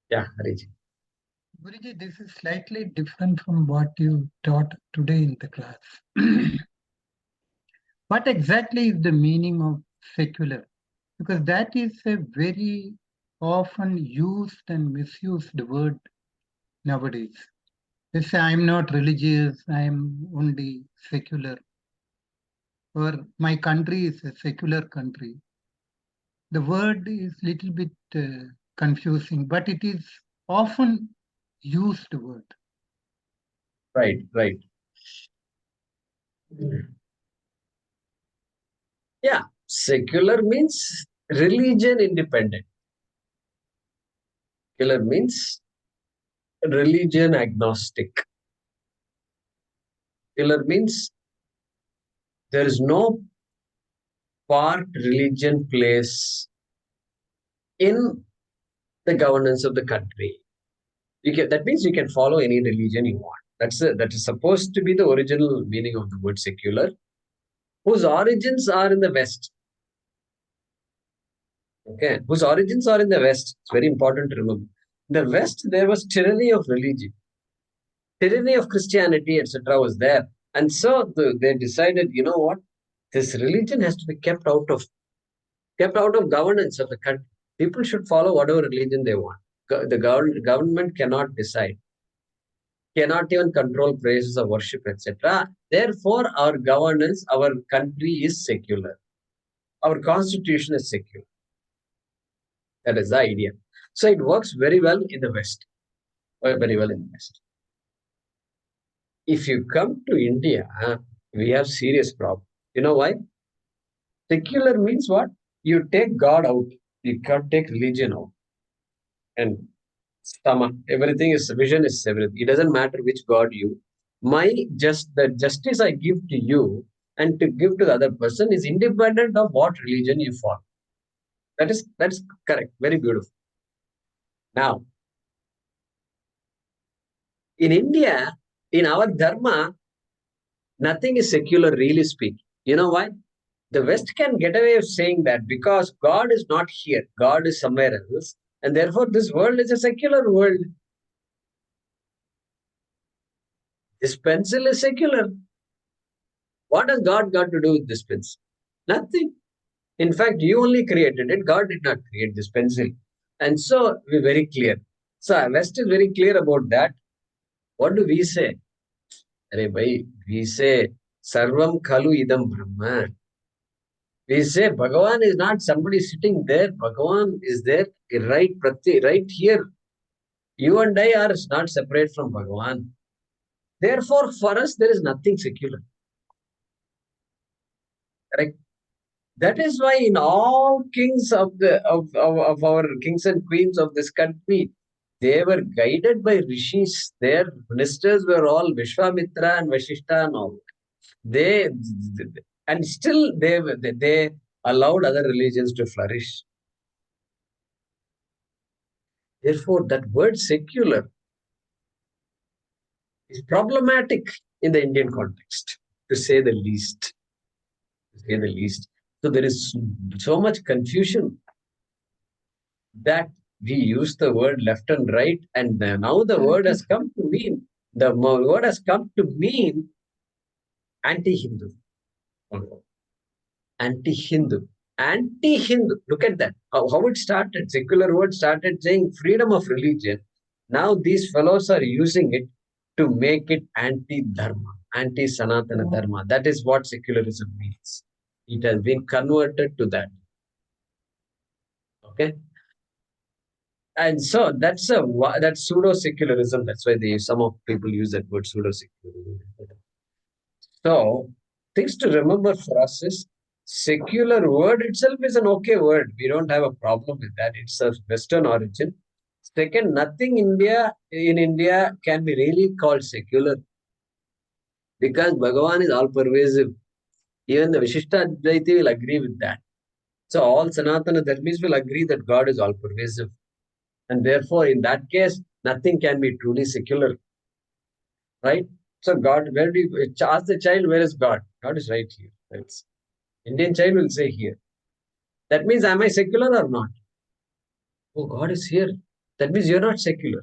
Yeah, Hariji. Guruji, this is slightly different from what you taught today in the class. What exactly is the meaning of secular? Because that is a very often used and misused word nowadays. They say, I'm not religious, I'm only secular, or my country is a secular country. The word is little bit confusing, but it is often used word. Right, right. Yeah, secular means religion independent. Secular means religion agnostic. Secular means there is no part religion plays in the governance of the country. That means you can follow any religion you want. That is supposed to be the original meaning of the word secular, whose origins are in the West. Okay, whose origins are in the West. It's very important to remember. In the West, there was tyranny of religion, tyranny of Christianity, etc., was there, and so they decided, you know what, this religion has to be kept out of governance of the country. People should follow whatever religion they want. The government cannot decide, cannot even control places of worship, etc. Therefore, our governance, our country is secular. Our constitution is secular. That is the idea. So it works very well in the West. Very well in the West. If you come to India, we have serious problem. You know why? Secular means what? You take God out. You can't take religion out. And stomach, everything is vision is everything. It doesn't matter which God you. The justice I give to you and to give to the other person is independent of what religion you follow. That's correct. Very beautiful. Now, in India, in our dharma, nothing is secular, really speaking. You know why? The West can get away with saying that because God is not here, God is somewhere else, and therefore this world is a secular world. This pencil is secular. What has God got to do with this pencil? Nothing. In fact, you only created it. God did not create this pencil. And so we're very clear. So West is very clear about that. What do we say? Arey bhai, we say Sarvam Khalu Idam Brahma. We say Bhagavan is not somebody sitting there. Bhagavan is there right here. You and I are not separate from Bhagavan. Therefore, for us, there is nothing secular. Correct? That is why in all kings of our kings and queens of this country, they were guided by rishis. Their ministers were all Vishwamitra and Vashishta and all. They and still they allowed other religions to flourish. Therefore, that word secular is problematic in the Indian context, to say the least. To say the least. So there is so much confusion that we use the word left and right, and now the word has come to mean anti-Hindu. Anti-Hindu. Anti-Hindu. Look at that. How it started. Secular word started saying freedom of religion. Now these fellows are using it to make it anti-dharma, anti-Sanatana dharma. That is what secularism means. It has been converted to that. Okay. And so that's pseudo secularism. That's why some of people use that word pseudo secularism. So things to remember for us is secular word itself is an okay word. We don't have a problem with that. It's of Western origin. Second, nothing in India can be really called secular because Bhagavan is all pervasive. Even the Vishishta Advaiti will agree with that. So all Sanatana Dharmis will agree that God is all pervasive. And therefore, in that case, nothing can be truly secular. Right? So God, where do you ask the child, where is God? God is right here. That's Indian child will say here. That means, am I secular or not? Oh, God is here. That means you're not secular.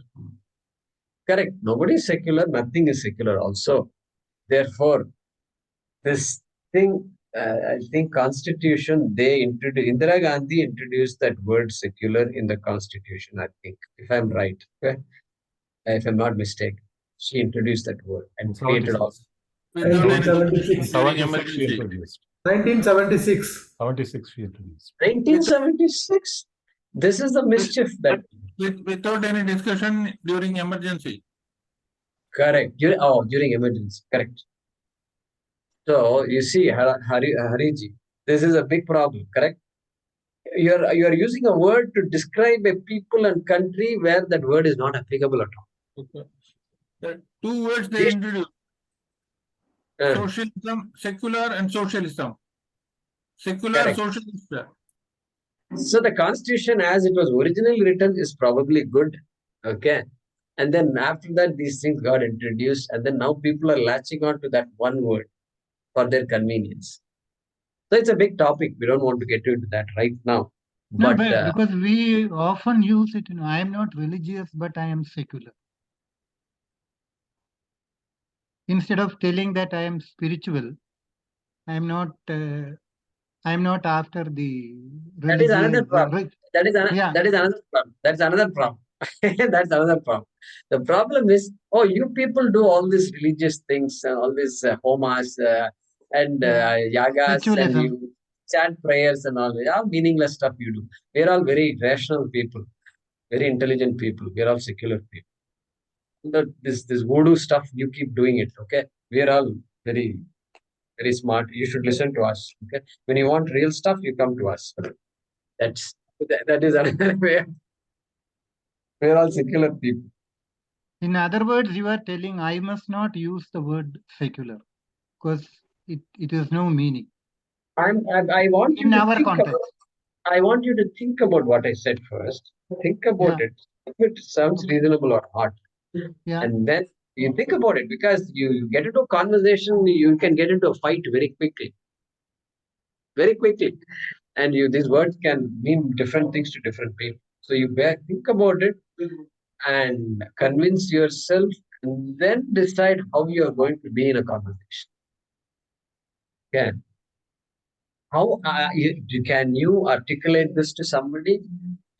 Correct. Nobody is secular. Nothing is secular also. Therefore, this thing, I think Constitution, they introduced, Indira Gandhi introduced that word secular in the Constitution, I think, if I'm right. Okay? If I'm not mistaken. She introduced that word and created all. 76. Without any 1976. during 76 she emergency. introduced. 1976. 76 she introduced. 1976. This is the mischief that. Without any discussion during emergency. Correct. During emergency. Correct. So you see, Hariji, this is a big problem. Correct. You're using a word to describe a people and country where that word is not applicable at all. Okay. The two words they introduced. Socialism, secular and socialism. Secular, Correct. socialist. So the Constitution, as it was originally written, is probably good. Okay. And then after that, these things got introduced, and then now people are latching on to that one word for their convenience. So it's a big topic. We don't want to get into that right now. No, But because we often use it, I am not religious, but I am secular. Instead of telling that I am spiritual, I am not after the that is another religious. problem. That is another problem. That's another problem. That's another problem. The problem is, you people do all these religious things, all these homas and yagas, and Ritualism. you chant prayers and all. Yeah, meaningless stuff you do. We're all very rational people, very intelligent people. We're all secular people. This voodoo stuff, you keep doing it. Okay, we're all very very smart. You should listen to us. Okay, when you want real stuff, you come to us. That is another way. We're all secular people. In other words, you are telling I must not use the word secular because it has no meaning. I want you In to our think context. I want you to think about what I said first. Think about it. If it sounds reasonable or not. And then you think about it, because you get into a conversation, you can get into a fight very quickly. Very quickly. And these words can mean different things to different people. So you think about it and convince yourself, and then decide how you are going to be in a conversation. Okay. How can you articulate this to somebody,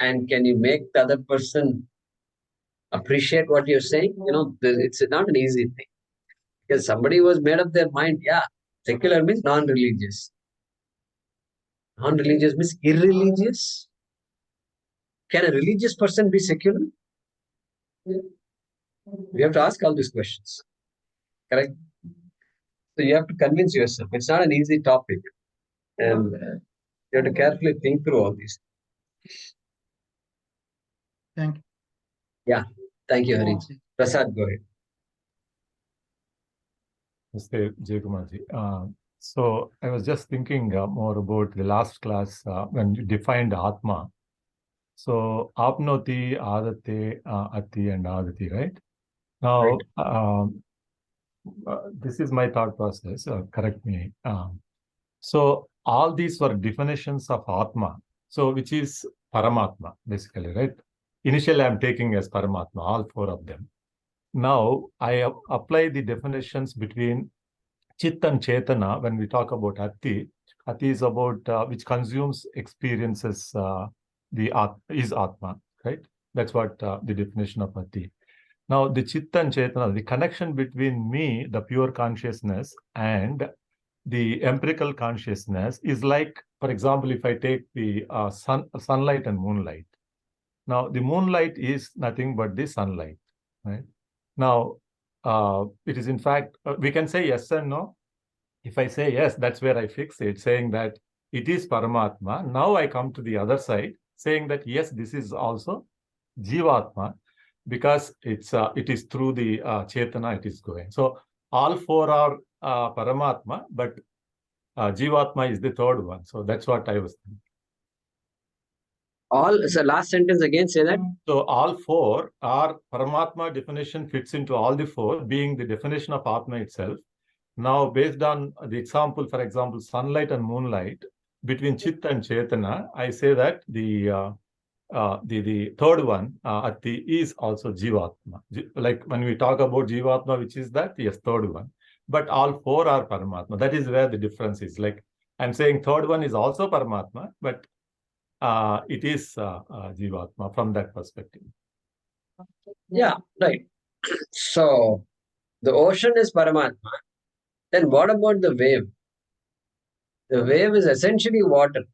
and can you make the other person appreciate what you're saying? It's not an easy thing, because somebody was made up their mind. Yeah, secular means non-religious. Non-religious means irreligious. Can a religious person be secular? We have to ask all these questions. Correct? So you have to convince yourself. It's not an easy topic. And you have to carefully think through all these. Thank you. Yeah. Thank you, Hari. Prasad, go ahead. Mr. Jaykumarji. So I was just thinking more about the last class when you defined Atma. So apnoti, adate, ati, and adati, right? Now, this is my thought process. Correct me. So all these were definitions of Atma. So which is Paramatma, basically, right? Initially, I'm taking as Paramatma, all four of them. Now, I apply the definitions between Chit and Chetana when we talk about Ati. Ati is about which consumes, experiences is Atma, right? That's what the definition of Ati. Now, the Chitta and Chetana, the connection between me, the pure consciousness, and the empirical consciousness is like, for example, if I take the sunlight and moonlight. Now, the moonlight is nothing but the sunlight, right? Now, it is in fact, we can say yes and no. If I say yes, that's where I fix it, saying that it is Paramatma. Now I come to the other side, saying that yes, this is also Jivatma, because it is through the Chetana it is going. So all four are Paramatma, but Jivatma is the third one. So that's what I was thinking. So last sentence again, say that. So all four are Paramatma definition fits into all the four, being the definition of Atma itself. Now, based on the example, for example, sunlight and moonlight, between Chitta and Chetana, I say that the the third one, Ati, is also Jivatma. Like when we talk about Jivatma, which is that, yes, third one. But all four are Paramatma. That is where the difference is. Like I'm saying third one is also Paramatma, but it is Jivatma from that perspective. Yeah, right. So the ocean is Paramatma. Then what about the wave? The wave is essentially water,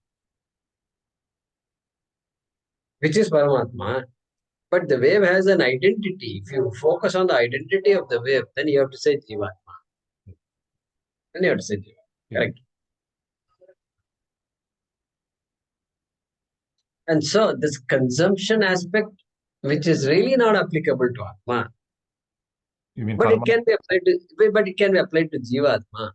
which is Paramatma. But the wave has an identity. If you focus on the identity of the wave, then you have to say Jivatma. Then you have to say Jivatma. Correct. And so this consumption aspect, which is really not applicable to Atma, You mean but it can be applied to Jivatma.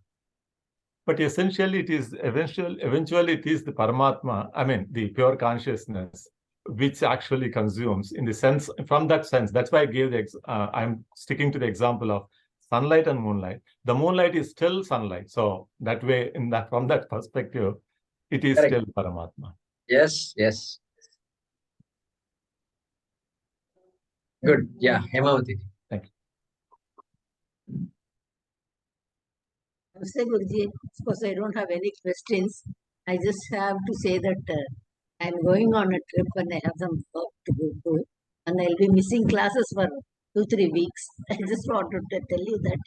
But essentially, it is eventually it is the Paramatma, I mean, the pure consciousness, which actually consumes in the sense, from that sense. That's why I gave I'm sticking to the example of sunlight and moonlight. The moonlight is still sunlight. So that way, from that perspective, it is Correct. still Paramatma. Yes, yes. Good. Yeah, Hemavati. Thank you. Namaste, Guruji. Of course, I don't have any questions. I just have to say that I'm going on a trip and I have some work to go to, and I'll be missing classes for 2-3 weeks. I just wanted to tell you that,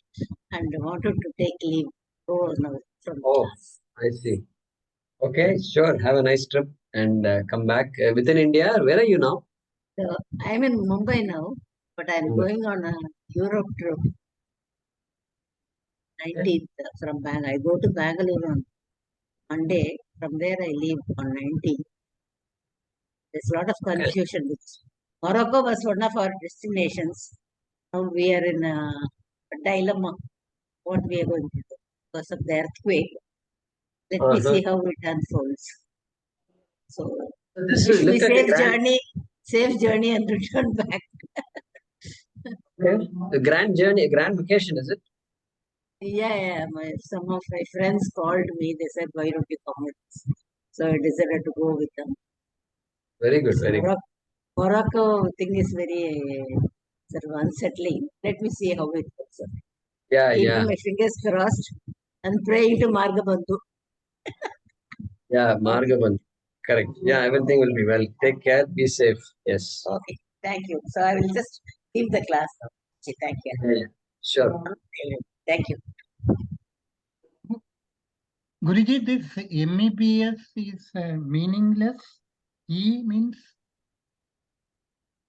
and wanted to take leave. Oh no, from class. I see. Okay, sure. Have a nice trip and come back within India. Where are you now? So, I'm in Mumbai now, but I'm going on a Europe trip. 19th from Bangalore. I go to Bangalore on Monday. From there, I leave on 19th. There's a lot of confusion. Morocco was one of our destinations. Now we are in a dilemma. What we are going to do because of the earthquake. Let me see how it unfolds. So, wish me safe journey and return back. The grand journey, grand vacation, is it? Yeah. Some of my friends called me. They said, "Why don't you come with us?" So I decided to go with them. Very good, very good. Morocco thing is very sort of unsettling. Let me see how it goes. Keeping my fingers crossed and praying to Margabandhu. Yeah, Margabandhu. Correct. Yeah, everything will be well. Take care. Be safe. Yes. Okay. Thank you. So I will just leave the class now. Okay, thank you. Yeah, sure. Thank you. Guruji, this MEBS is meaningless. E means?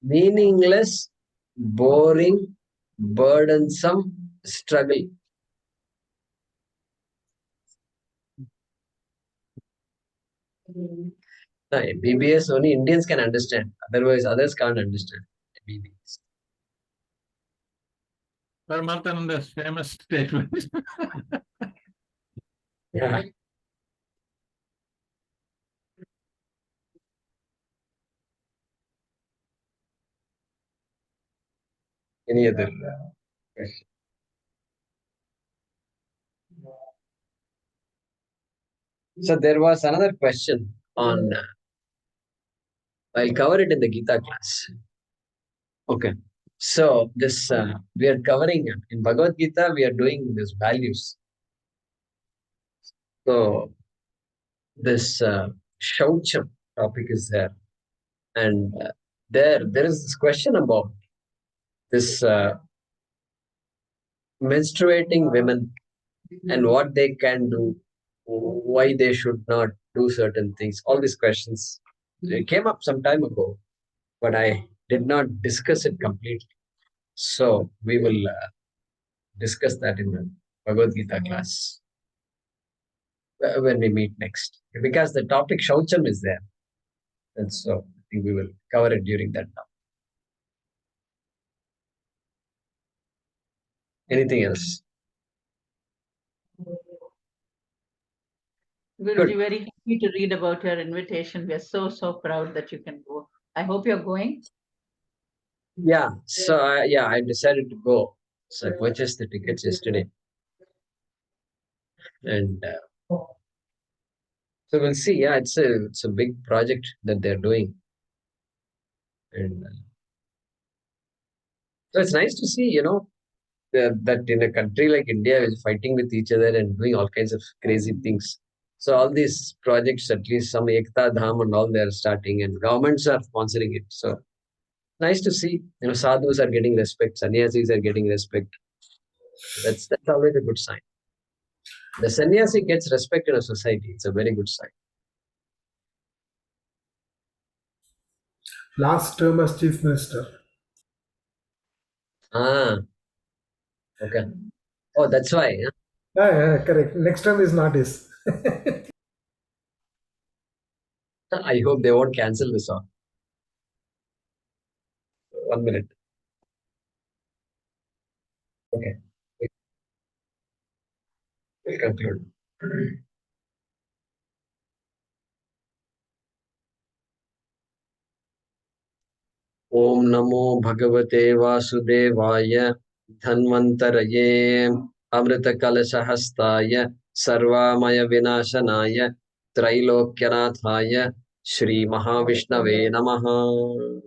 Meaningless, boring, burdensome, struggle. No, BBS only Indians can understand. Otherwise, others can't understand BBS. Paramatmananda's famous statement. Yeah. Any other question? So there was another question on. I'll cover it in the Gita class. Okay. So this we are covering in Bhagavad Gita. We are doing these values. So this Shaucham topic is there, and there is this question about this menstruating women and what they can do, why they should not do certain things. All these questions they came up some time ago, but I did not discuss it completely. So we will discuss that in the Bhagavad Gita class when we meet next, because the topic Shaucham is there, and so I think we will cover it during that time. Anything else? Guruji, very happy to read about your invitation. We are so proud that you can go. I hope you're going. Yeah. So I decided to go. So I purchased the tickets yesterday, and so we'll see. Yeah, it's a big project that they're doing. And so it's nice to see, that in a country like India is fighting with each other and doing all kinds of crazy things. So all these projects, at least some Ekta Dham and all, they are starting, and governments are sponsoring it. So nice to see, sadhus are getting respect, sannyasis are getting respect. That's always a good sign. The sannyasi gets respect in a society. It's a very good sign. Last term as chief minister. Ah, okay. Oh, that's why. Huh? Yeah, correct. Next term is not his. I hope they won't cancel this song. 1 minute. Okay. We'll conclude. Om Namo Bhagavate Vasudevaya Dhanvantaraya Amrita Kalasahastaya Sarvamaya Vinashanaya Trailokyanataya Shri Mahavishnave Namaha.